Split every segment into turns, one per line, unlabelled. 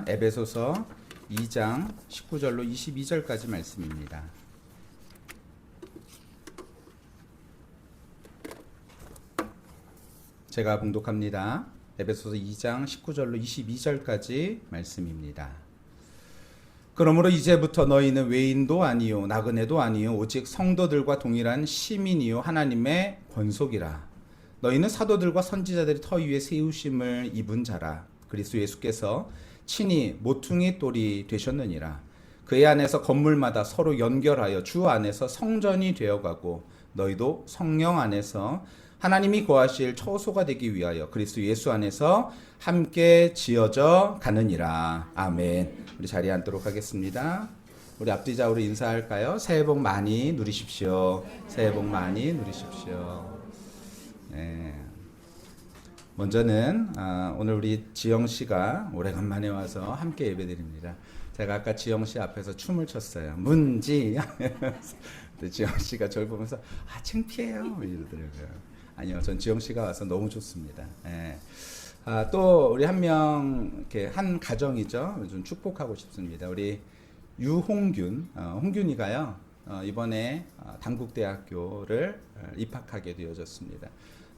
에베소서 2장 19절로 22절까지 말씀입니다. 제가 봉독합니다. 에베소서 2장 19절로 22절까지 말씀입니다. 그러므로 이제부터 너희는 외인도 아니요 나그네도 아니요 오직 성도들과 동일한 시민이요 하나님의 권속이라. 너희는 사도들과 선지자들의 터 위에 세우심을 입은 자라. 그리스도 예수께서 친히 모퉁이 돌이 되셨느니라. 그의 안에서 건물마다 서로 연결하여 주 안에서 성전이 되어가고 너희도 성령 안에서 하나님이 거하실 처소가 되기 위하여 그리스도 예수 안에서 함께 지어져 가느니라. 아멘. 우리 자리에 앉도록 하겠습니다. 우리 앞뒤 좌우로 인사할까요? 새해 복 많이 누리십시오. 새해 복 많이 누리십시오. 네. 먼저는 오늘 우리 지영 씨가 오래간만에 와서 함께 예배드립니다. 제가 아까 지영 씨 앞에서 춤을 췄어요. 문지. 근데 지영 씨가 저를 보면서 창피해요 이러더라고요. 아니요, 전 지영 씨가 와서 너무 좋습니다. 예. 또 우리 한 명 이렇게 한 가정이죠. 좀 축복하고 싶습니다. 우리 유홍균, 홍균이가요 이번에 단국대학교를 입학하게 되어졌습니다.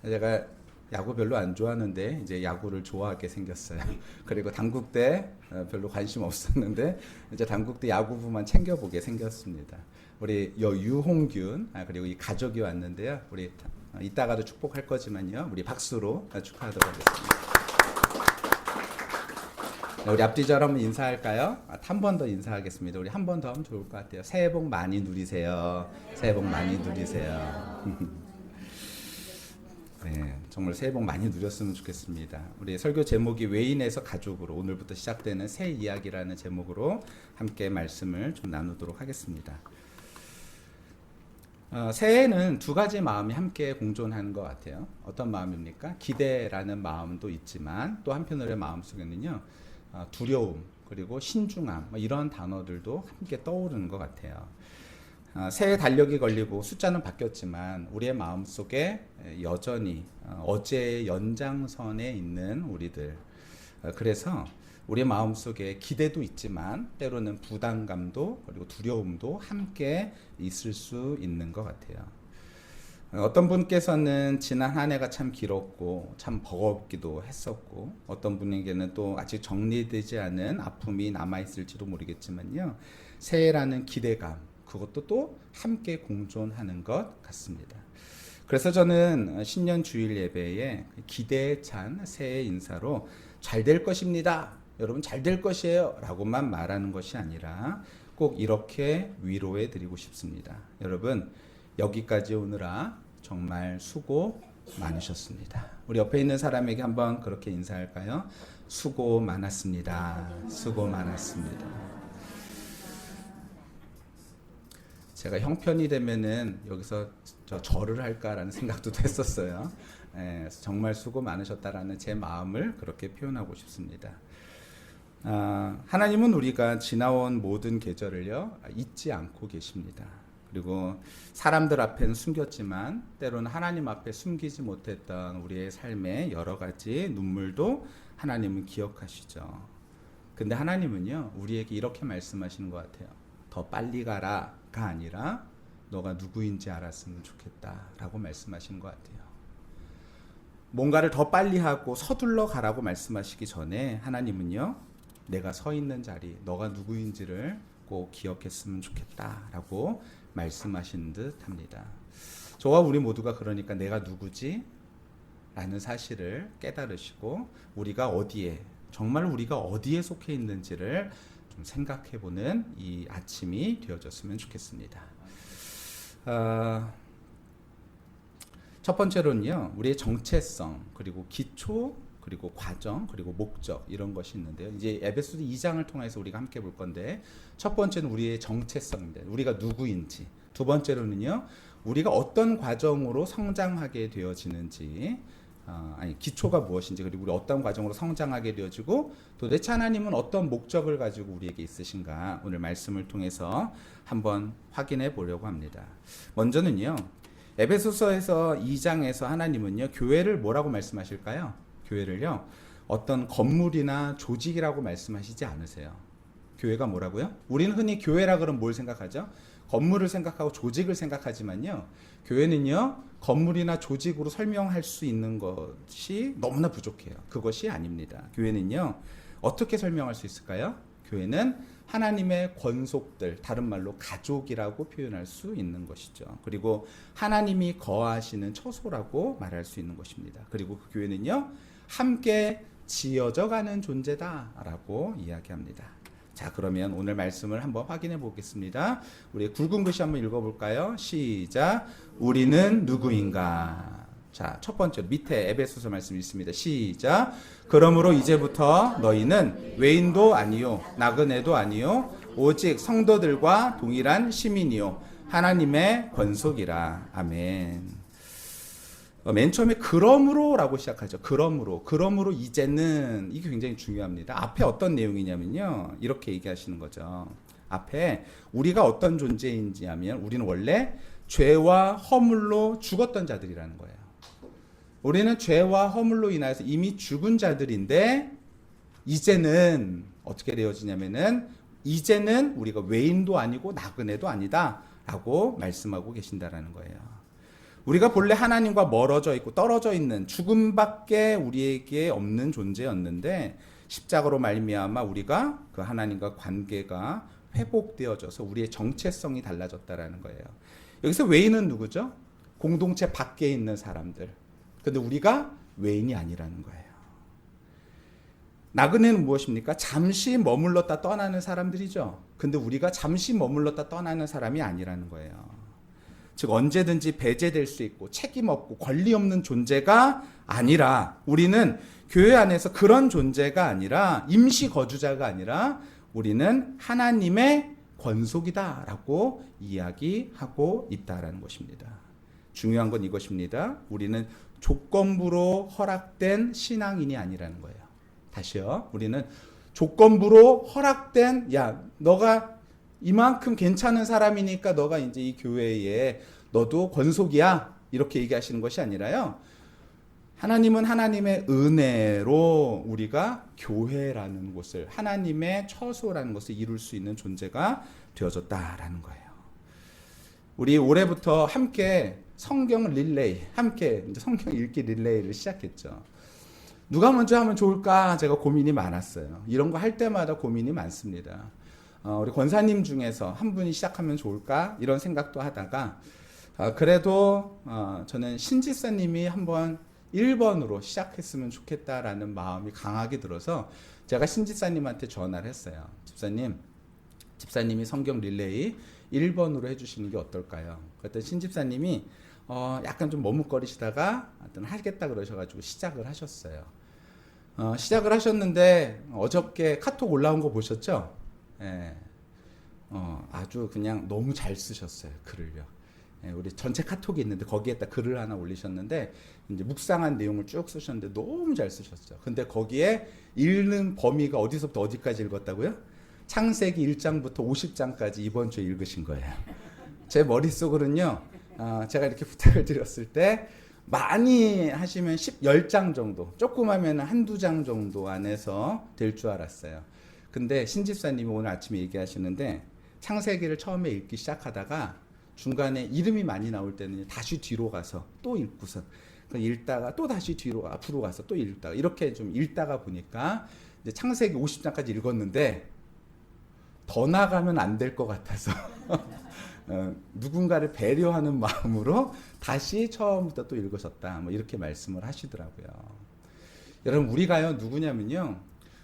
제가 야구 별로 안 좋아하는데 이제 야구를 좋아하게 생겼어요. 그리고 단국대 별로 관심 없었는데 이제 단국대 야구부만 챙겨보게 생겼습니다. 우리 유홍균 그리고 이 가족이 왔는데요. 우리 이따가도 축복할 거지만요. 우리 박수로 축하하도록 하겠습니다. 우리 앞뒤절 한번 인사할까요? 한 번 더 인사하겠습니다. 우리 한 번 더 하면 좋을 것 같아요. 새해 복 많이 누리세요. 새해 복 많이 누리세요. 네, 정말 새해 복 많이 누렸으면 좋겠습니다. 우리 설교 제목이 외인에서 가족으로, 오늘부터 시작되는 새 이야기라는 제목으로 함께 말씀을 좀 나누도록 하겠습니다. 새해에는 두 가지 마음이 함께 공존하는 것 같아요. 어떤 마음입니까? 기대라는 마음도 있지만 또 한편으로의 마음속에는요 두려움 그리고 신중함 이런 단어들도 함께 떠오르는 것 같아요. 새해 달력이 걸리고 숫자는 바뀌었지만 우리의 마음속에 여전히 어제의 연장선에 있는 우리들, 그래서 우리의 마음속에 기대도 있지만 때로는 부담감도 그리고 두려움도 함께 있을 수 있는 것 같아요. 어떤 분께서는 지난 한 해가 참 길었고 참 버겁기도 했었고, 어떤 분에게는 또 아직 정리되지 않은 아픔이 남아있을지도 모르겠지만요, 새해라는 기대감, 그것도 또 함께 공존하는 것 같습니다. 그래서 저는 신년 주일 예배에 기대에 찬 새해 인사로 잘 될 것입니다, 여러분 잘 될 것이에요 라고만 말하는 것이 아니라 꼭 이렇게 위로해 드리고 싶습니다. 여러분 여기까지 오느라 정말 수고 많으셨습니다. 우리 옆에 있는 사람에게 한번 그렇게 인사할까요? 수고 많았습니다. 수고 많았습니다. 제가 형편이 되면은 여기서 절을 할까라는 생각도 했었어요. 정말 수고 많으셨다라는 제 마음을 그렇게 표현하고 싶습니다. 하나님은 우리가 지나온 모든 계절을요 잊지 않고 계십니다. 그리고 사람들 앞에는 숨겼지만 때로는 하나님 앞에 숨기지 못했던 우리의 삶의 여러 가지 눈물도 하나님은 기억하시죠. 근데 하나님은요 우리에게 이렇게 말씀하시는 것 같아요. 더 빨리 가라가 아니라 너가 누구인지 알았으면 좋겠다라고 말씀하시는 것 같아요. 뭔가를 더 빨리 하고 서둘러 가라고 말씀하시기 전에 하나님은요 내가 서 있는 자리, 너가 누구인지를 꼭 기억했으면 좋겠다라고 말씀하신 듯 합니다. 저와 우리 모두가 그러니까 내가 누구지? 라는 사실을 깨달으시고 우리가 어디에, 정말 우리가 어디에 속해 있는지를 좀 생각해보는 이 아침이 되어졌으면 좋겠습니다. 첫 번째로는요, 우리의 정체성, 그리고 기초, 그리고 과정, 그리고 목적 이런 것이 있는데요. 이제 에베소서 2장을 통해서 우리가 함께 볼 건데, 첫 번째는 우리의 정체성입니다. 우리가 누구인지. 두 번째로는요, 우리가 어떤 과정으로 성장하게 되어지는지, 기초가 무엇인지, 그리고 우리 어떤 과정으로 성장하게 되어지고 도대체 하나님은 어떤 목적을 가지고 우리에게 있으신가, 오늘 말씀을 통해서 한번 확인해 보려고 합니다. 먼저는요, 에베소서에서 2장에서 하나님은요 교회를 뭐라고 말씀하실까요? 교회를요 어떤 건물이나 조직이라고 말씀하시지 않으세요. 교회가 뭐라고요? 우리는 흔히 교회라 그러면 뭘 생각하죠? 건물을 생각하고 조직을 생각하지만요. 교회는요. 건물이나 조직으로 설명할 수 있는 것이 너무나 부족해요. 그것이 아닙니다. 교회는요. 어떻게 설명할 수 있을까요? 교회는 하나님의 권속들, 다른 말로 가족이라고 표현할 수 있는 것이죠. 그리고 하나님이 거하시는 처소라고 말할 수 있는 것입니다. 그리고 그 교회는요. 함께 지어져 가는 존재다라고 이야기합니다. 자, 그러면 오늘 말씀을 한번 확인해 보겠습니다. 우리 굵은 글씨 한번 읽어볼까요? 시작. 우리는 누구인가? 자, 첫 번째 밑에 에베소서 말씀 있습니다. 시작. 그러므로 이제부터 너희는 외인도 아니요 나그네도 아니요 오직 성도들과 동일한 시민이요 하나님의 권속이라. 아멘. 맨 처음에 그러므로라고 시작하죠. 그러므로 이제는, 이게 굉장히 중요합니다. 앞에 어떤 내용이냐면요, 이렇게 얘기하시는 거죠. 앞에 우리가 어떤 존재인지 하면 우리는 원래 죄와 허물로 죽었던 자들이라는 거예요. 우리는 죄와 허물로 인하여서 이미 죽은 자들인데 이제는 어떻게 되어지냐면은 이제는 우리가 외인도 아니고 나그네도 아니다라고 말씀하고 계신다라는 거예요. 우리가 본래 하나님과 멀어져 있고 떨어져 있는 죽음밖에 우리에게 없는 존재였는데 십자가로 말미암아 우리가 그 하나님과 관계가 회복되어져서 우리의 정체성이 달라졌다라는 거예요. 여기서 외인은 누구죠? 공동체 밖에 있는 사람들. 근데 우리가 외인이 아니라는 거예요. 나그네는 무엇입니까? 잠시 머물렀다 떠나는 사람들이죠. 근데 우리가 잠시 머물렀다 떠나는 사람이 아니라는 거예요. 즉 언제든지 배제될 수 있고 책임 없고 권리 없는 존재가 아니라, 우리는 교회 안에서 그런 존재가 아니라 임시 거주자가 아니라 우리는 하나님의 권속이다라고 이야기하고 있다라는 것입니다. 중요한 건 이것입니다. 우리는 조건부로 허락된 신앙인이 아니라는 거예요. 다시요. 우리는 조건부로 허락된, 야, 너가 이만큼 괜찮은 사람이니까 너가 이제 이 교회에 너도 권속이야, 이렇게 얘기하시는 것이 아니라요. 하나님은 하나님의 은혜로 우리가 교회라는 곳을, 하나님의 처소라는 것을 이룰 수 있는 존재가 되어졌다라는 거예요. 우리 올해부터 함께 성경 릴레이, 함께 이제 성경 읽기 릴레이를 시작했죠. 누가 먼저 하면 좋을까 제가 고민이 많았어요. 이런 거 할 때마다 고민이 많습니다. 우리 권사님 중에서 한 분이 시작하면 좋을까 이런 생각도 하다가 그래도 저는 신지사님이 한번 1번으로 시작했으면 좋겠다라는 마음이 강하게 들어서 제가 신지사님한테 전화를 했어요. 집사님이 성경 릴레이 1번으로 해주시는 게 어떨까요? 그랬더니 신집사님이 약간 좀 머뭇거리시다가 하겠다 그러셔가지고 시작을 하셨어요. 시작을 하셨는데 어저께 카톡 올라온 거 보셨죠? 예. 아주 그냥 너무 잘 쓰셨어요, 글을요. 예, 우리 전체 카톡이 있는데 거기에다 글을 하나 올리셨는데 이제 묵상한 내용을 쭉 쓰셨는데 너무 잘 쓰셨죠. 근데 거기에 읽는 범위가 어디서부터 어디까지 읽었다고요? 창세기 1장부터 50장까지 이번 주에 읽으신 거예요. 제 머릿속으로는요, 제가 이렇게 부탁을 드렸을 때 많이 하시면 10장 정도, 조금 하면 한두 장 정도 안에서 될 줄 알았어요. 근데 신집사님이 오늘 아침에 얘기하시는데 창세기를 처음에 읽기 시작하다가 중간에 이름이 많이 나올 때는 다시 뒤로 가서 또 읽고서 읽다가 또 다시 뒤로 앞으로 가서 또 읽다가 이렇게 좀 읽다가 보니까 이제 창세기 50장까지 읽었는데 더 나가면 안 될 것 같아서 누군가를 배려하는 마음으로 다시 처음부터 또 읽으셨다, 뭐 이렇게 말씀을 하시더라고요. 여러분, 우리가요 누구냐면요,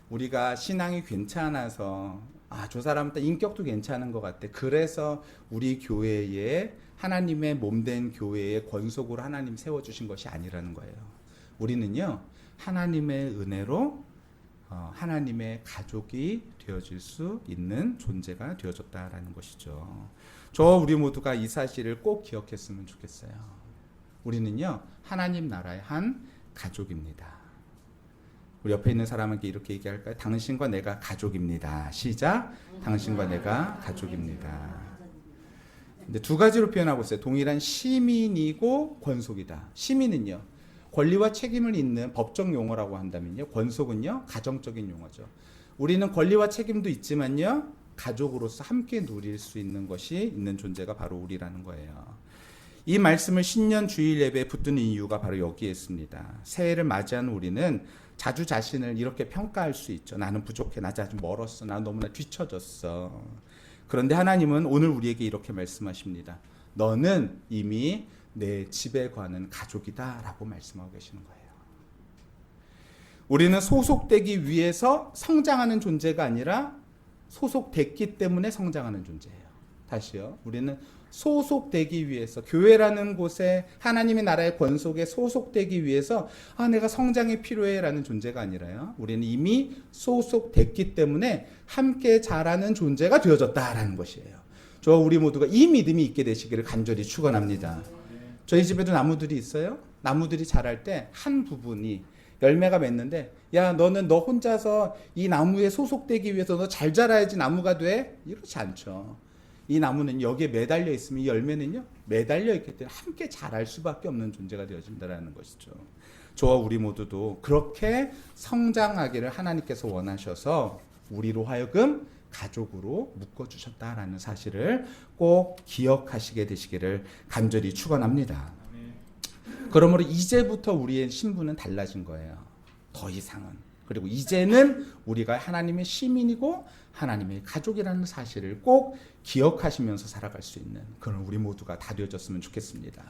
우리가 신앙이 괜찮아서 저 사람 인격도 괜찮은 것 같아, 그래서 우리 교회에 하나님의 몸된 교회의 권속으로 하나님 세워주신 것이 아니라는 거예요. 우리는요 하나님의 은혜로 하나님의 가족이 되어질 수 있는 존재가 되어졌다라는 것이죠. 우리 모두가 이 사실을 꼭 기억했으면 좋겠어요. 우리는요 하나님 나라의 한 가족입니다. 우리 옆에 있는 사람에게 이렇게 얘기할까요? 당신과 내가 가족입니다. 시작. 당신과 내가 가족입니다. 근데 두 가지로 표현하고 있어요. 동일한 시민이고 권속이다. 시민은요, 권리와 책임을 잇는 법적 용어라고 한다면요. 권속은요. 가정적인 용어죠. 우리는 권리와 책임도 있지만요. 가족으로서 함께 누릴 수 있는 것이 있는 존재가 바로 우리라는 거예요. 이 말씀을 신년 주일 예배에 붙드는 이유가 바로 여기에 있습니다. 새해를 맞이하는 우리는 자주 자신을 이렇게 평가할 수 있죠. 나는 부족해. 나 아주 멀었어. 나 너무나 뒤처졌어. 그런데 하나님은 오늘 우리에게 이렇게 말씀하십니다. 너는 이미 내 집에 관한 가족이다 라고 말씀하고 계시는 거예요. 우리는 소속되기 위해서 성장하는 존재가 아니라 소속됐기 때문에 성장하는 존재예요. 다시요. 우리는 소속되기 위해서, 교회라는 곳에 하나님의 나라의 권속에 소속되기 위해서 내가 성장이 필요해 라는 존재가 아니라요. 우리는 이미 소속됐기 때문에 함께 자라는 존재가 되어졌다라는 것이에요. 저와 우리 모두가 이 믿음이 있게 되시기를 간절히 축원합니다. 저희 집에도 나무들이 있어요. 나무들이 자랄 때 한 부분이 열매가 맺는데, 야, 너는 너 혼자서 이 나무에 소속되기 위해서 너 잘 자라야지 나무가 돼? 이렇지 않죠. 이 나무는 여기에 매달려 있으면 이 열매는요, 매달려 있기 때문에 함께 자랄 수밖에 없는 존재가 되어진다는 것이죠. 저와 우리 모두도 그렇게 성장하기를 하나님께서 원하셔서 우리로 하여금 가족으로 묶어주셨다라는 사실을 꼭 기억하시게 되시기를 간절히 축원합니다. 그러므로 이제부터 우리의 신분은 달라진 거예요. 더 이상은. 그리고 이제는 우리가 하나님의 시민이고 하나님의 가족이라는 사실을 꼭 기억하시면서 살아갈 수 있는 그런 우리 모두가 다 되어졌으면 좋겠습니다.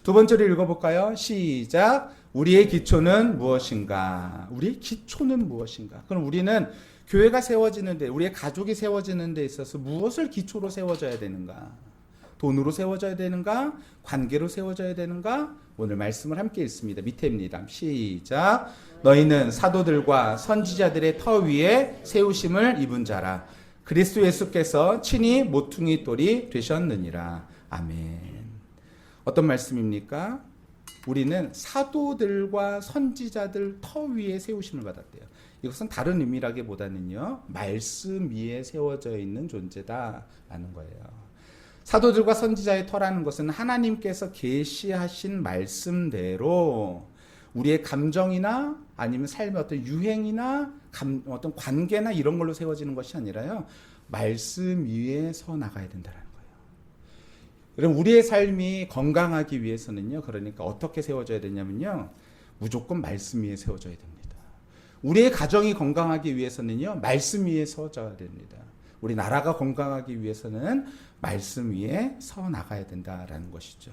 두 번째로 읽어볼까요? 시작. 우리의 기초는 무엇인가? 우리의 기초는 무엇인가? 그럼 우리는 교회가 세워지는데, 우리의 가족이 세워지는 데 있어서 무엇을 기초로 세워져야 되는가? 돈으로 세워져야 되는가? 관계로 세워져야 되는가? 오늘 말씀을 함께 읽습니다. 밑에입니다. 시작. 너희는 사도들과 선지자들의 터 위에 세우심을 입은 자라. 그리스도 예수께서 친히 모퉁이 돌이 되셨느니라. 아멘. 어떤 말씀입니까? 우리는 사도들과 선지자들 터 위에 세우심을 받았대요. 이것은 다른 의미라기보다는요, 말씀 위에 세워져 있는 존재다라는 거예요. 사도들과 선지자의 터라는 것은 하나님께서 계시하신 말씀대로 우리의 감정이나 아니면 삶의 어떤 유행이나 어떤 관계나 이런 걸로 세워지는 것이 아니라요, 말씀 위에 서 나가야 된다는 거예요. 그럼 우리의 삶이 건강하기 위해서는요, 그러니까 어떻게 세워져야 되냐면요, 무조건 말씀 위에 세워져야 됩니다. 우리의 가정이 건강하기 위해서는요, 말씀 위에 서져야 됩니다. 우리 나라가 건강하기 위해서는 말씀 위에 서 나가야 된다라는 것이죠.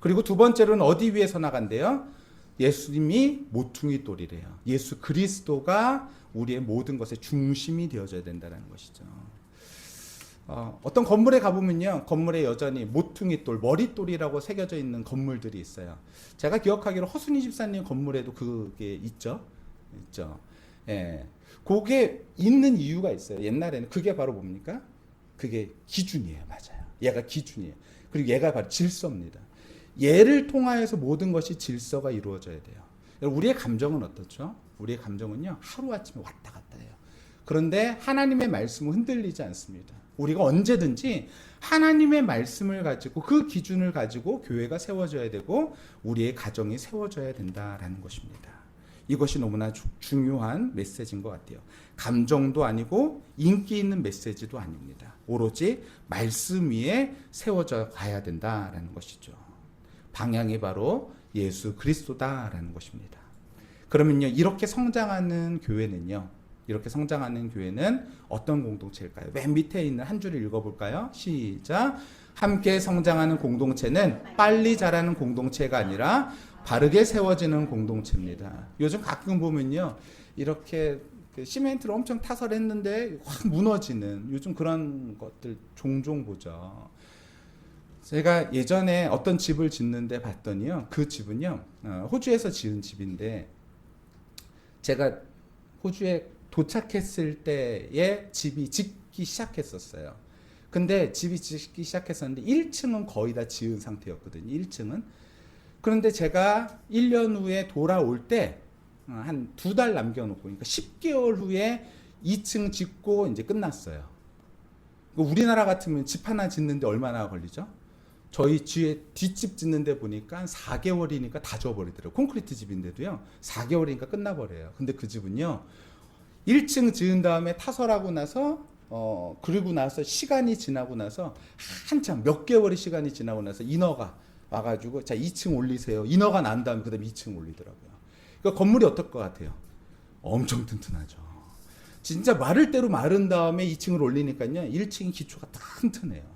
그리고 두 번째로는 어디 위에 서 나간대요? 예수님이 모퉁이 돌이래요. 예수 그리스도가 우리의 모든 것의 중심이 되어져야 된다는 것이죠. 어떤 건물에 가보면요, 건물에 여전히 모퉁이 돌, 머릿돌이라고 새겨져 있는 건물들이 있어요. 제가 기억하기로 허순이 집사님 건물에도 그게 있죠. 예. 그게 있는 이유가 있어요. 옛날에는 그게 바로 뭡니까? 그게 기준이에요. 맞아요. 얘가 기준이에요. 그리고 얘가 바로 질서입니다. 얘를 통하여서 모든 것이 질서가 이루어져야 돼요. 우리의 감정은 어떻죠? 우리의 감정은요, 하루아침에 왔다 갔다 해요. 그런데 하나님의 말씀은 흔들리지 않습니다. 우리가 언제든지 하나님의 말씀을 가지고, 그 기준을 가지고 교회가 세워져야 되고 우리의 가정이 세워져야 된다라는 것입니다. 이것이 너무나 중요한 메시지인 것 같아요. 감정도 아니고 인기 있는 메시지도 아닙니다. 오로지 말씀 위에 세워져 가야 된다라는 것이죠. 방향이 바로 예수 그리스도다라는 것입니다. 그러면요, 이렇게 성장하는 교회는 어떤 공동체일까요? 맨 밑에 있는 한 줄을 읽어볼까요? 시작. 함께 성장하는 공동체는 빨리 자라는 공동체가 아니라 바르게 세워지는 공동체입니다. 요즘 가끔 보면요, 이렇게 시멘트를 엄청 타설 했는데 확 무너지는 요즘 그런 것들 종종 보죠. 제가 예전에 어떤 집을 짓는데 봤더니요, 그 집은요, 호주에서 지은 집인데, 제가 호주에 도착했을 때에 집이 짓기 시작했었어요. 근데 집이 짓기 시작했었는데 1층은 거의 다 지은 상태였거든요. 1층은. 그런데 제가 1년 후에 돌아올 때 한 2달 남겨놓고, 그러니까 10개월 후에 2층 짓고 이제 끝났어요. 우리나라 같으면 집 하나 짓는데 얼마나 걸리죠? 저희 뒷집 짓는데 보니까 한 4개월이니까 다 져버리더라고요. 콘크리트 집인데도요. 4개월이니까 끝나버려요. 근데 그 집은요. 1층 지은 다음에 타설하고 나서 그리고 나서 시간이 지나고 나서 한참 몇 개월의 시간이 지나고 나서 인허가 와가지고 자 2층 올리세요. 인허가 난 다음에 그 다음에 2층 올리더라고요. 그러니까 건물이 어떨 것 같아요? 엄청 튼튼하죠. 진짜 마를 대로 마른 다음에 2층을 올리니까요. 1층이 기초가 튼튼해요.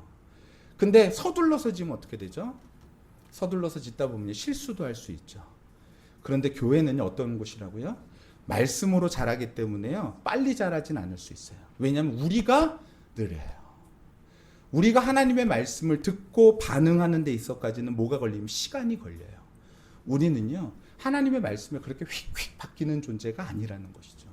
근데 서둘러서 지면 어떻게 되죠? 서둘러서 짓다 보면 실수도 할 수 있죠. 그런데 교회는 어떤 곳이라고요? 말씀으로 자라기 때문에요. 빨리 자라진 않을 수 있어요. 왜냐하면 우리가 느려요. 우리가 하나님의 말씀을 듣고 반응하는 데 있어까지는 뭐가 걸리면 시간이 걸려요. 우리는요. 하나님의 말씀에 그렇게 휙휙 바뀌는 존재가 아니라는 것이죠.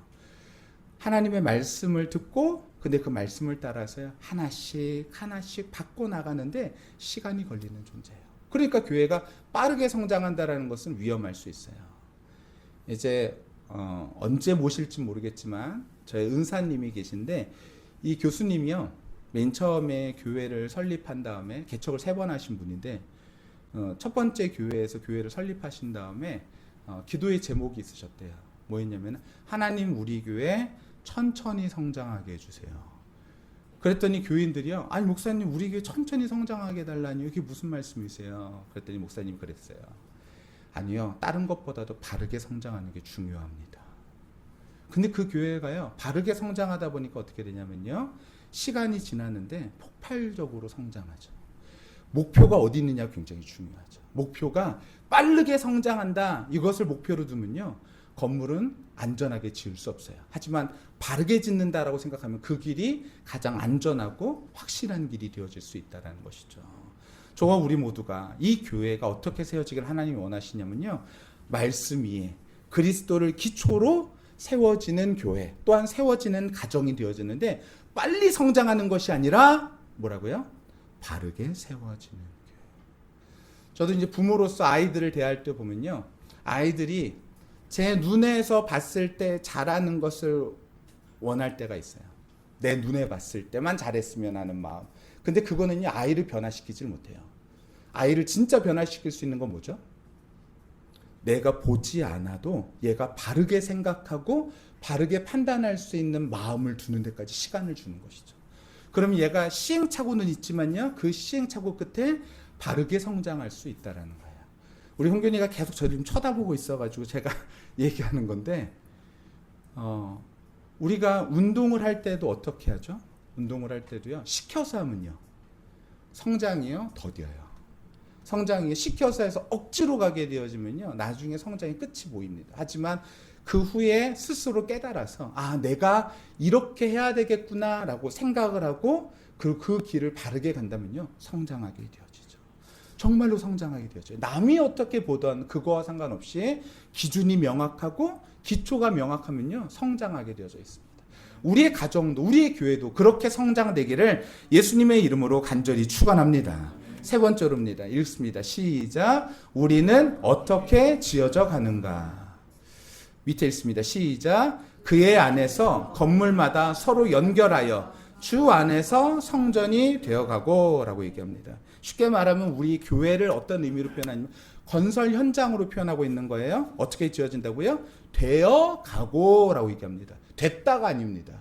하나님의 말씀을 듣고 근데 그 말씀을 따라서 하나씩 하나씩 바꿔 나가는데 시간이 걸리는 존재예요. 그러니까 교회가 빠르게 성장한다는 것은 위험할 수 있어요. 이제 언제 모실지 모르겠지만 저희 은사님이 계신데 이 교수님이요. 맨 처음에 교회를 설립한 다음에 개척을 3번 하신 분인데 첫 번째 교회에서 교회를 설립하신 다음에 기도의 제목이 있으셨대요. 뭐였냐면 하나님 우리 교회 천천히 성장하게 해주세요. 그랬더니 교인들이요. 아니 목사님 우리 교회 천천히 성장하게 해달라니요. 이게 무슨 말씀이세요? 그랬더니 목사님이 그랬어요. 아니요. 다른 것보다도 바르게 성장하는 게 중요합니다. 근데 그 교회가요. 바르게 성장하다 보니까 어떻게 되냐면요. 시간이 지났는데 폭발적으로 성장하죠. 목표가 어디 있느냐 굉장히 중요하죠. 목표가 빠르게 성장한다. 이것을 목표로 두면요. 건물은 안전하게 지을 수 없어요. 하지만 바르게 짓는다라고 생각하면 그 길이 가장 안전하고 확실한 길이 되어질 수 있다는 것이죠. 저와 우리 모두가 이 교회가 어떻게 세워지길 하나님이 원하시냐면요. 말씀 위에 그리스도를 기초로 세워지는 교회 또한 세워지는 가정이 되어지는데 빨리 성장하는 것이 아니라 뭐라고요? 바르게 세워지는 교회. 저도 이제 부모로서 아이들을 대할 때 보면요. 아이들이 제 눈에서 봤을 때 잘하는 것을 원할 때가 있어요. 내 눈에 봤을 때만 잘했으면 하는 마음. 근데 그거는요. 아이를 변화시키질 못해요. 아이를 진짜 변화시킬 수 있는 건 뭐죠? 내가 보지 않아도 얘가 바르게 생각하고 바르게 판단할 수 있는 마음을 두는 데까지 시간을 주는 것이죠. 그럼 얘가 시행착오는 있지만요. 그 시행착오 끝에 바르게 성장할 수 있다라는 거예요. 우리 홍균이가 계속 저를 좀 쳐다보고 있어가지고 제가 얘기하는 건데 우리가 운동을 할 때도 어떻게 하죠? 운동을 할 때도요. 시켜서 하면요. 성장이요. 더뎌요. 성장이 시켜서 해서 억지로 가게 되어지면요. 나중에 성장의 끝이 보입니다. 하지만 그 후에 스스로 깨달아서 내가 이렇게 해야 되겠구나 라고 생각을 하고 그 길을 바르게 간다면요. 성장하게 되어지죠. 정말로 성장하게 되어져요. 남이 어떻게 보던 그거와 상관없이 기준이 명확하고 기초가 명확하면요. 성장하게 되어져 있습니다. 우리의 가정도 우리의 교회도 그렇게 성장되기를 예수님의 이름으로 간절히 축원합니다. 세 번째로입니다. 읽습니다. 시작. 우리는 어떻게 지어져 가는가. 밑에 있습니다. 시작. 그의 안에서 건물마다 서로 연결하여 주 안에서 성전이 되어가고 라고 얘기합니다. 쉽게 말하면 우리 교회를 어떤 의미로 표현하냐면 건설 현장으로 표현하고 있는 거예요. 어떻게 지어진다고요? 되어가고 라고 얘기합니다. 됐다가 아닙니다.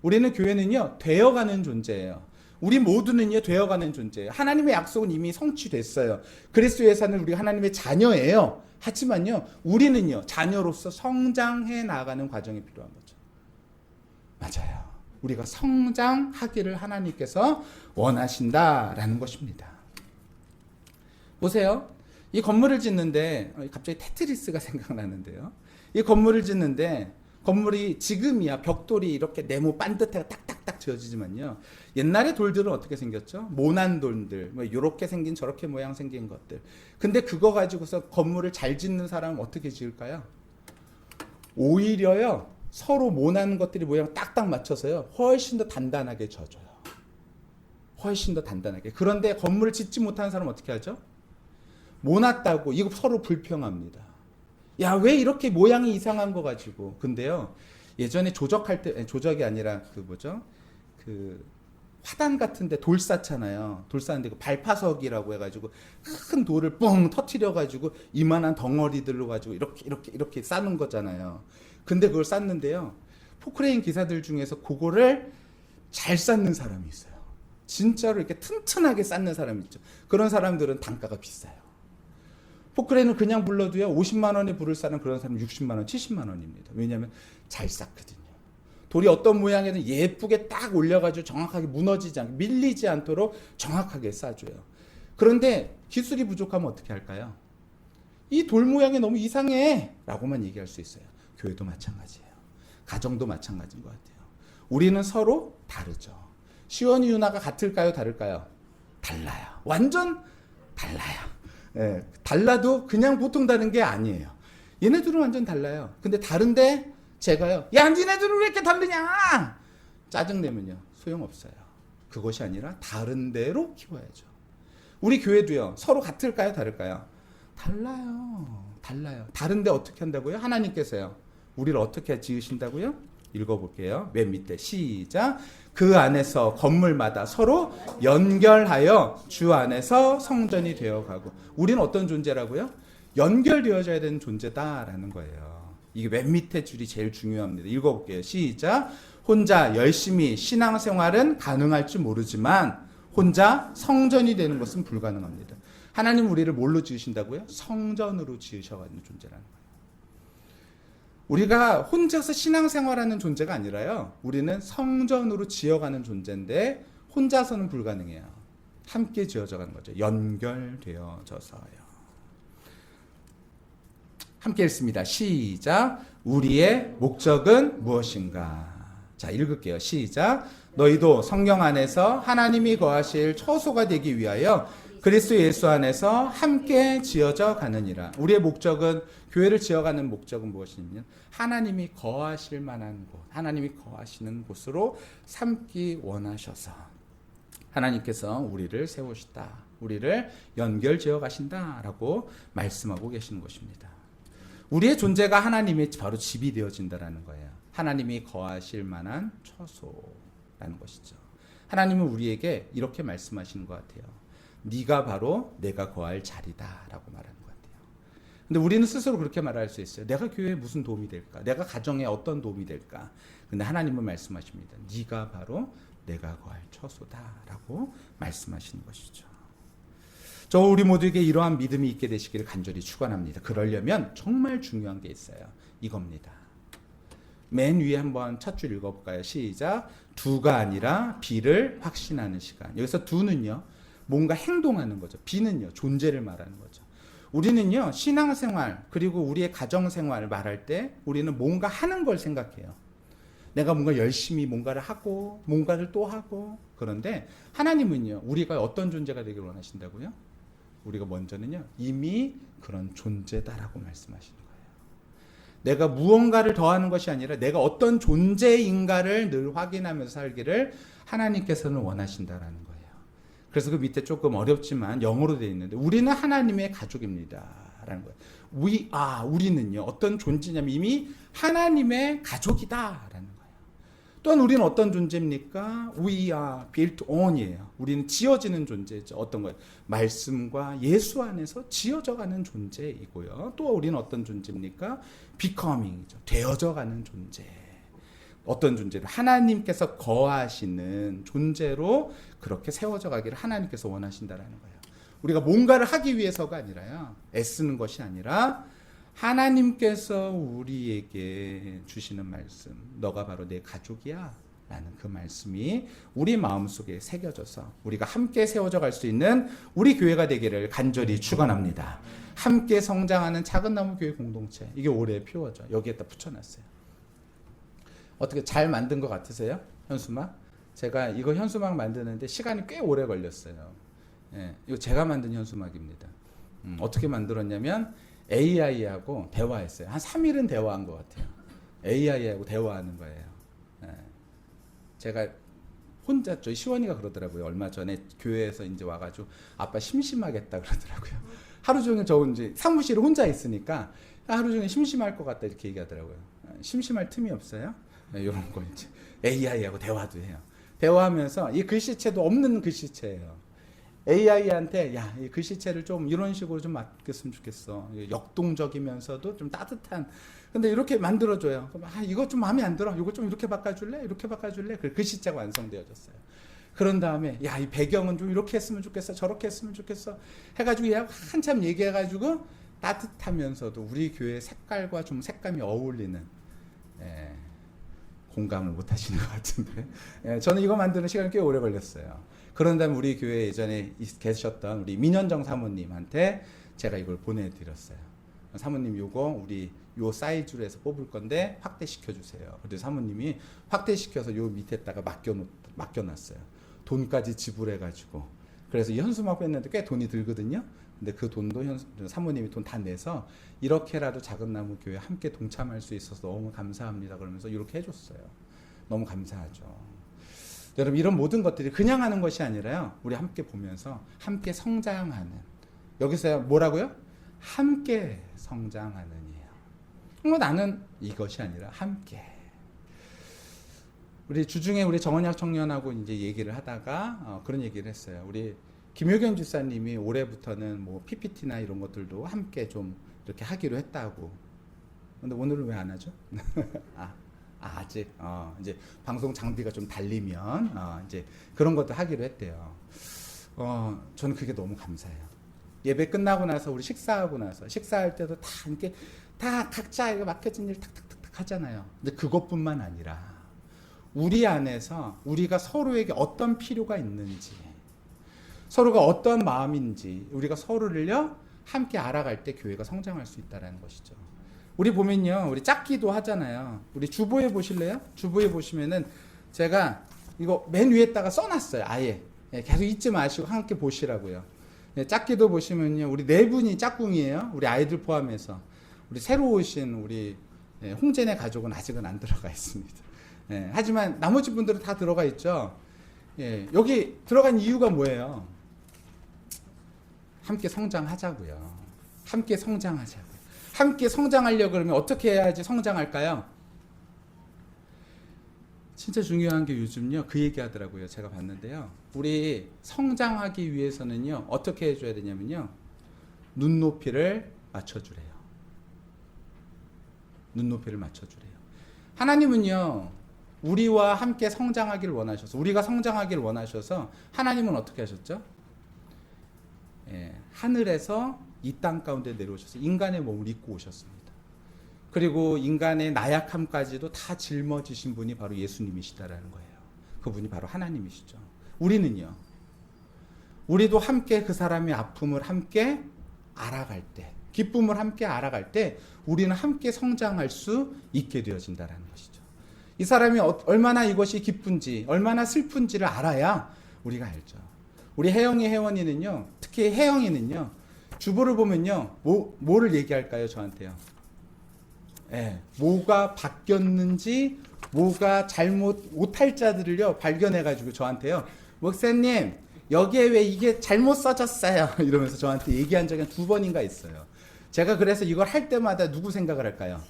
우리는 교회는요. 되어가는 존재예요. 우리 모두는요. 되어가는 존재예요. 하나님의 약속은 이미 성취됐어요. 그리스도의 사는 우리가 하나님의 자녀예요. 하지만요. 우리는요. 자녀로서 성장해 나가는 과정이 필요한 거죠. 맞아요. 우리가 성장하기를 하나님께서 원하신다라는 것입니다. 보세요. 이 건물을 짓는데 갑자기 테트리스가 생각나는데요. 이 건물을 짓는데 건물이 지금이야 벽돌이 이렇게 네모 반듯하게 딱딱딱 지어지지만요. 옛날에 돌들은 어떻게 생겼죠? 모난 돌들, 뭐 이렇게 생긴 저렇게 모양 생긴 것들. 근데 그거 가지고서 건물을 잘 짓는 사람은 어떻게 지을까요? 오히려요. 서로 모난 것들이 모양 딱딱 맞춰서요. 훨씬 더 단단하게 져줘요. 훨씬 더 단단하게. 그런데 건물을 짓지 못하는 사람은 어떻게 하죠? 모났다고 이거 서로 불평합니다. 야, 왜 이렇게 모양이 이상한 거 가지고. 근데요. 예전에 조적할 때 조적이 아니라 그 화단 같은데 돌 쌓잖아요. 돌 쌓는데 그 발파석이라고 해가지고 큰 돌을 뻥 터트려가지고 이만한 덩어리들로 가지고 이렇게 쌓는 거잖아요. 근데 그걸 쌓는데요. 포크레인 기사들 중에서 그거를 잘 쌓는 사람이 있어요. 진짜로 이렇게 튼튼하게 쌓는 사람이 있죠. 그런 사람들은 단가가 비싸요. 포크레인은 그냥 불러도요 50만 원에 불을 쌓는 그런 사람은 60만 원, 70만 원입니다. 왜냐하면 잘 쌓거든요. 돌이 어떤 모양이든 예쁘게 딱 올려가지고 정확하게 무너지지 않게 밀리지 않도록 정확하게 쌓아줘요. 그런데 기술이 부족하면 어떻게 할까요? 이 돌 모양이 너무 이상해 라고만 얘기할 수 있어요. 교회도 마찬가지예요. 가정도 마찬가지인 것 같아요. 우리는 서로 다르죠. 시원이 유나가 같을까요? 다를까요? 달라요. 완전 달라요. 예, 달라도 그냥 보통 다른 게 아니에요. 얘네들은 완전 달라요. 근데 다른데 제가요, 야, 니네들은 왜 이렇게 다르냐? 짜증내면요, 소용없어요. 그것이 아니라 다른 대로 키워야죠. 우리 교회도요, 서로 같을까요? 다를까요? 달라요. 다른데 어떻게 한다고요? 하나님께서요, 우리를 어떻게 지으신다고요? 읽어볼게요. 맨 밑에 시작. 그 안에서 건물마다 서로 연결하여 주 안에서 성전이 되어가고. 우리는 어떤 존재라고요? 연결되어져야 되는 존재다라는 거예요. 이게 맨 밑에 줄이 제일 중요합니다. 읽어볼게요. 시작. 혼자 열심히 신앙생활은 가능할지 모르지만 혼자 성전이 되는 것은 불가능합니다. 하나님 우리를 뭘로 지으신다고요? 성전으로 지으셔가지고 존재라는 거예요. 우리가 혼자서 신앙생활하는 존재가 아니라요. 우리는 성전으로 지어가는 존재인데 혼자서는 불가능해요. 함께 지어져가는 거죠. 연결되어져서요. 함께 읽습니다. 시작. 우리의 목적은 무엇인가? 자, 읽을게요. 시작. 너희도 성령 안에서 하나님이 거하실 처소가 되기 위하여 그리스도 예수 안에서 함께 지어져 가느니라. 우리의 목적은, 교회를 지어가는 목적은 무엇이냐면 하나님이 거하실 만한 곳, 하나님이 거하시는 곳으로 삼기 원하셔서 하나님께서 우리를 세우시다, 우리를 연결 지어 가신다라고 말씀하고 계시는 것입니다. 우리의 존재가 하나님의 바로 집이 되어진다라는 거예요. 하나님이 거하실 만한 처소라는 것이죠. 하나님은 우리에게 이렇게 말씀하시는 것 같아요. 네가 바로 내가 거할 자리다라고 말하는 것 같아요. 근데 우리는 스스로 그렇게 말할 수 있어요. 내가 교회에 무슨 도움이 될까? 내가 가정에 어떤 도움이 될까? 근데 하나님은 말씀하십니다. 네가 바로 내가 거할 처소다라고 말씀하시는 것이죠. 저 우리 모두에게 이러한 믿음이 있게 되시기를 간절히 축원합니다. 그러려면 정말 중요한 게 있어요. 이겁니다. 맨 위에 한번 첫 줄 읽어볼까요? 시작. 두가 아니라 비를 확신하는 시간. 여기서 두는요, 뭔가 행동하는 거죠. 비는요, 존재를 말하는 거죠. 우리는요, 신앙생활 그리고 우리의 가정생활을 말할 때 우리는 뭔가 하는 걸 생각해요. 내가 뭔가 열심히 뭔가를 하고 뭔가를 또 하고. 그런데 하나님은요, 우리가 어떤 존재가 되기를 원하신다고요? 우리가 먼저는요, 이미 그런 존재다라고 말씀하시는 거예요. 내가 무언가를 더하는 것이 아니라 내가 어떤 존재인가를 늘 확인하면서 살기를 하나님께서는 원하신다라는 거예요. 그래서 그 밑에 조금 어렵지만 영어로 되어 있는데 우리는 하나님의 가족입니다 라는 거예요. 우리는요, 어떤 존재냐면 이미 하나님의 가족이다 라는 거예요. 또한 우리는 어떤 존재입니까? We are built on이에요. 우리는 지어지는 존재죠. 어떤 거예요? 말씀과 예수 안에서 지어져가는 존재이고요. 또 우리는 어떤 존재입니까? becoming이죠. 되어져가는 존재. 어떤 존재로? 하나님께서 거하시는 존재로 그렇게 세워져 가기를 하나님께서 원하신다라는 거예요. 우리가 뭔가를 하기 위해서가 아니라요, 애쓰는 것이 아니라 하나님께서 우리에게 주시는 말씀, 너가 바로 내 가족이야 라는 그 말씀이 우리 마음속에 새겨져서 우리가 함께 세워져 갈 수 있는 우리 교회가 되기를 간절히 축원합니다. 함께 성장하는 작은 나무 교회 공동체, 이게 올해의 표어죠. 여기에다 붙여놨어요. 어떻게 잘 만든 것 같으세요? 현수막? 제가 이거 현수막 만드는데 시간이 꽤 오래 걸렸어요. 예, 이거 제가 만든 현수막입니다. 어떻게 만들었냐면 AI하고 대화했어요. 한 3일은 대화한 것 같아요. AI하고 대화하는 거예요. 예. 제가 혼자, 저희 시원이가 그러더라고요. 얼마 전에 교회에서 이제 와가지고 아빠 심심하겠다 그러더라고요. 하루 종일 저 이제 사무실에 혼자 있으니까 하루 종일 심심할 것 같다 이렇게 얘기하더라고요. 심심할 틈이 없어요. 네, 이런 거 이제 AI하고 대화도 해요. 대화하면서 이 글씨체도 없는 글씨체예요. AI한테 야, 이 글씨체를 좀 이런 식으로 좀 맡겼으면 좋겠어. 역동적이면서도 좀 따뜻한. 근데 이렇게 만들어줘요. 그럼 이거 좀 마음에 안 들어. 이거 좀 이렇게 바꿔줄래? 이렇게 바꿔줄래? 그 글씨체가 완성되어졌어요. 그런 다음에 야, 이 배경은 좀 이렇게 했으면 좋겠어. 저렇게 했으면 좋겠어. 해가지고 얘하고 한참 얘기해가지고 따뜻하면서도 우리 교회 색깔과 좀 색감이 어울리는, 예, 공감을 못 하시는 것 같은데, 예, 저는 이거 만드는 시간이 꽤 오래 걸렸어요. 그런 다음에 우리 교회에 예전에 계셨던 우리 민현정 사모님한테 제가 이걸 보내드렸어요. 사모님 요거 우리 요 사이즈로 해서 뽑을 건데 확대시켜 주세요. 그래서 사모님이 확대시켜서 요 밑에다가 맡겨놨어요. 돈까지 지불해가지고. 그래서 이 현수막 뺐는데 꽤 돈이 들거든요. 근데 그 돈도 사모님이 돈 다 내서 이렇게라도 작은 나무 교회 함께 동참할 수 있어서 너무 감사합니다. 그러면서 이렇게 해줬어요. 너무 감사하죠. 여러분, 이런 모든 것들이 그냥 하는 것이 아니라요, 우리 함께 보면서 함께 성장하는, 여기서 뭐라고요? 함께 성장하는이에요. 나는 이것이 아니라 함께. 우리 주중에 우리 정원약 청년하고 이제 얘기를 하다가 그런 얘기를 했어요. 우리 김효경 집사님이 올해부터는 뭐 PPT나 이런 것들도 함께 좀 이렇게 하기로 했다고. 근데 오늘은 왜 안 하죠? 아직 이제 방송 장비가 좀 달리면 이제 그런 것도 하기로 했대요. 저는 그게 너무 감사해요. 예배 끝나고 나서 우리 식사하고 나서 식사할 때도 다 이렇게 다 각자 이거 맡겨진 일 탁탁탁탁 하잖아요. 근데 그것뿐만 아니라 우리 안에서 우리가 서로에게 어떤 필요가 있는지, 서로가 어떤 마음인지 우리가 서로를요 함께 알아갈 때 교회가 성장할 수 있다는 것이죠. 우리 보면요, 우리 짝기도 하잖아요. 우리 주보에 보실래요? 주보에 보시면은 제가 이거 맨 위에다가 써놨어요. 아예 계속 잊지 마시고 함께 보시라고요. 짝기도 보시면요, 우리 네 분이 짝꿍이에요. 우리 아이들 포함해서. 우리 새로 오신 우리 홍제네 가족은 아직은 안 들어가 있습니다. 하지만 나머지 분들은 다 들어가 있죠. 여기 들어간 이유가 뭐예요? 함께 성장하자고요. 함께 성장하자고요. 함께 성장하려고 그러면 어떻게 해야지 성장할까요? 진짜 중요한 게 요즘요, 그 얘기 하더라고요. 제가 봤는데요. 우리 성장하기 위해서는요, 어떻게 해줘야 되냐면요, 눈높이를 맞춰주래요. 눈높이를 맞춰주래요. 하나님은요, 우리와 함께 성장하기를 원하셔서, 우리가 성장하기를 원하셔서 하나님은 어떻게 하셨죠? 하늘에서 이 땅 가운데 내려오셔서 인간의 몸을 입고 오셨습니다. 그리고 인간의 나약함까지도 다 짊어지신 분이 바로 예수님이시다라는 거예요. 그분이 바로 하나님이시죠. 우리는요, 우리도 함께 그 사람의 아픔을 함께 알아갈 때, 기쁨을 함께 알아갈 때 우리는 함께 성장할 수 있게 되어진다는 것이죠. 이 사람이 얼마나 이것이 기쁜지, 얼마나 슬픈지를 알아야 우리가 알죠. 우리 혜영이 혜원이는요, 특히 혜영이는요, 주보를 보면요, 뭐를 얘기할까요, 저한테요? 뭐가 바뀌었는지, 뭐가 잘못, 오탈자들을요, 발견해가지고 저한테요, 목사님, 여기에 왜 이게 잘못 써졌어요? 이러면서 저한테 얘기한 적이 한 2번인가 있어요. 제가 그래서 이걸 할 때마다 누구 생각을 할까요?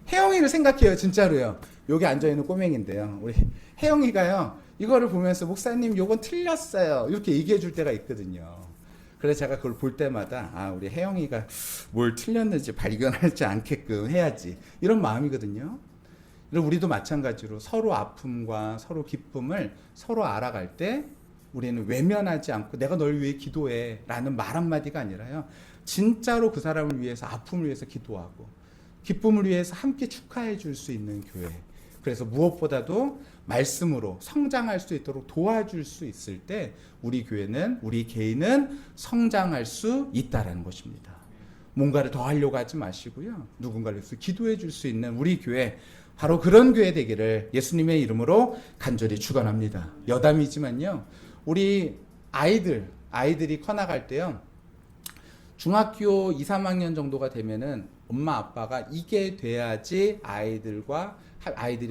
혜영이를 생각해요, 진짜로요. 여기 앉아있는 꼬맹인데요. 우리 혜영이가요, 이거를 보면서 목사님, 요건 틀렸어요. 이렇게 얘기해 줄 때가 있거든요. 그래서 제가 그걸 볼 때마다 우리 혜영이가 뭘 틀렸는지 발견하지 않게끔 해야지, 이런 마음이거든요. 우리도 마찬가지로 서로 아픔과 서로 기쁨을 서로 알아갈 때 우리는 외면하지 않고 내가 널 위해 기도해 라는 말 한마디가 아니라요, 진짜로 그 사람을 위해서, 아픔을 위해서 기도하고 기쁨을 위해서 함께 축하해 줄 수 있는 교회. 그래서 무엇보다도 말씀으로 성장할 수 있도록 도와줄 수 있을 때 우리 교회는, 우리 개인은 성장할 수 있다라는 것입니다. 뭔가를 더 하려고 하지 마시고요, 누군가를 위해서 기도해 줄 수 있는 우리 교회, 바로 그런 교회 되기를 예수님의 이름으로 간절히 축원합니다. 여담이지만요, 우리 아이들이 커나갈 때요, 중학교 2, 3학년 정도가 되면은 엄마 아빠가 이게 돼야지 아이들이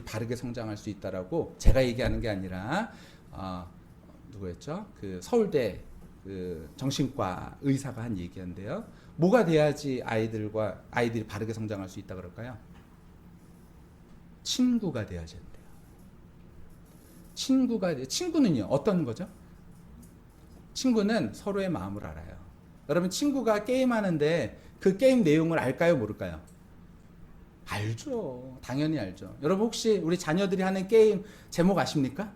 바르게 성장할 수 있다라고, 제가 얘기하는 게 아니라 누구였죠? 그 서울대 그 정신과 의사가 한 얘기인데요. 뭐가 돼야지 아이들이 바르게 성장할 수 있다 그럴까요? 친구가 돼야지 한대요. 친구는요 어떤 거죠? 친구는 서로의 마음을 알아요. 여러분 친구가 게임하는데 그 게임 내용을 알까요, 모를까요? 알죠. 당연히 알죠. 여러분 혹시 우리 자녀들이 하는 게임 제목 아십니까?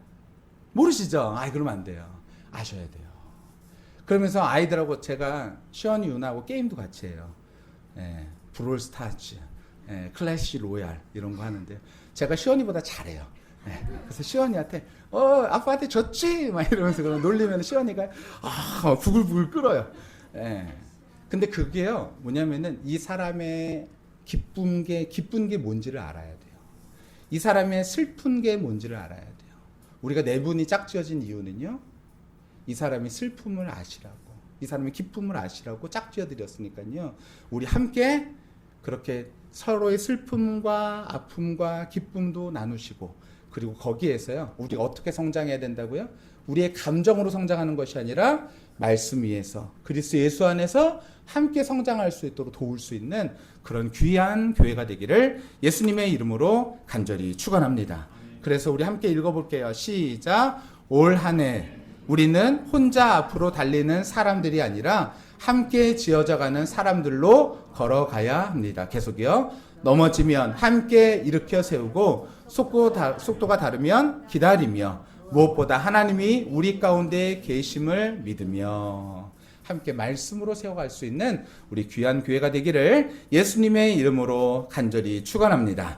모르시죠? 그러면 안 돼요. 아셔야 돼요. 그러면서 아이들하고 제가 시원이 누나하고 게임도 같이 해요. 브롤 스타즈, 클래시 로얄 이런 거 하는데 제가 시원이보다 잘해요. 그래서 시원이한테 아빠한테 졌지? 막 이러면서 놀리면 시원이가 부글부글 끓어요. 근데 그게요 뭐냐면은 이 사람의 기쁜 게 뭔지를 알아야 돼요. 이 사람의 슬픈 게 뭔지를 알아야 돼요. 우리가 네 분이 짝지어진 이유는요, 이 사람이 슬픔을 아시라고, 이 사람의 기쁨을 아시라고 짝지어 드렸으니까요. 우리 함께 그렇게 서로의 슬픔과 아픔과 기쁨도 나누시고, 그리고 거기에서요 우리가 어떻게 성장해야 된다고요? 우리의 감정으로 성장하는 것이 아니라 말씀 위에서 그리스도 예수 안에서 함께 성장할 수 있도록 도울 수 있는 그런 귀한 교회가 되기를 예수님의 이름으로 간절히 축원합니다. 그래서 우리 함께 읽어볼게요. 시작. 올 한 해 우리는 혼자 앞으로 달리는 사람들이 아니라 함께 지어져가는 사람들로 걸어가야 합니다. 계속이요. 넘어지면 함께 일으켜 세우고 속도가 다르면 기다리며 무엇보다 하나님이 우리 가운데 계심을 믿으며 함께 말씀으로 세워갈 수 있는 우리 귀한 교회가 되기를 예수님의 이름으로 간절히 축원합니다.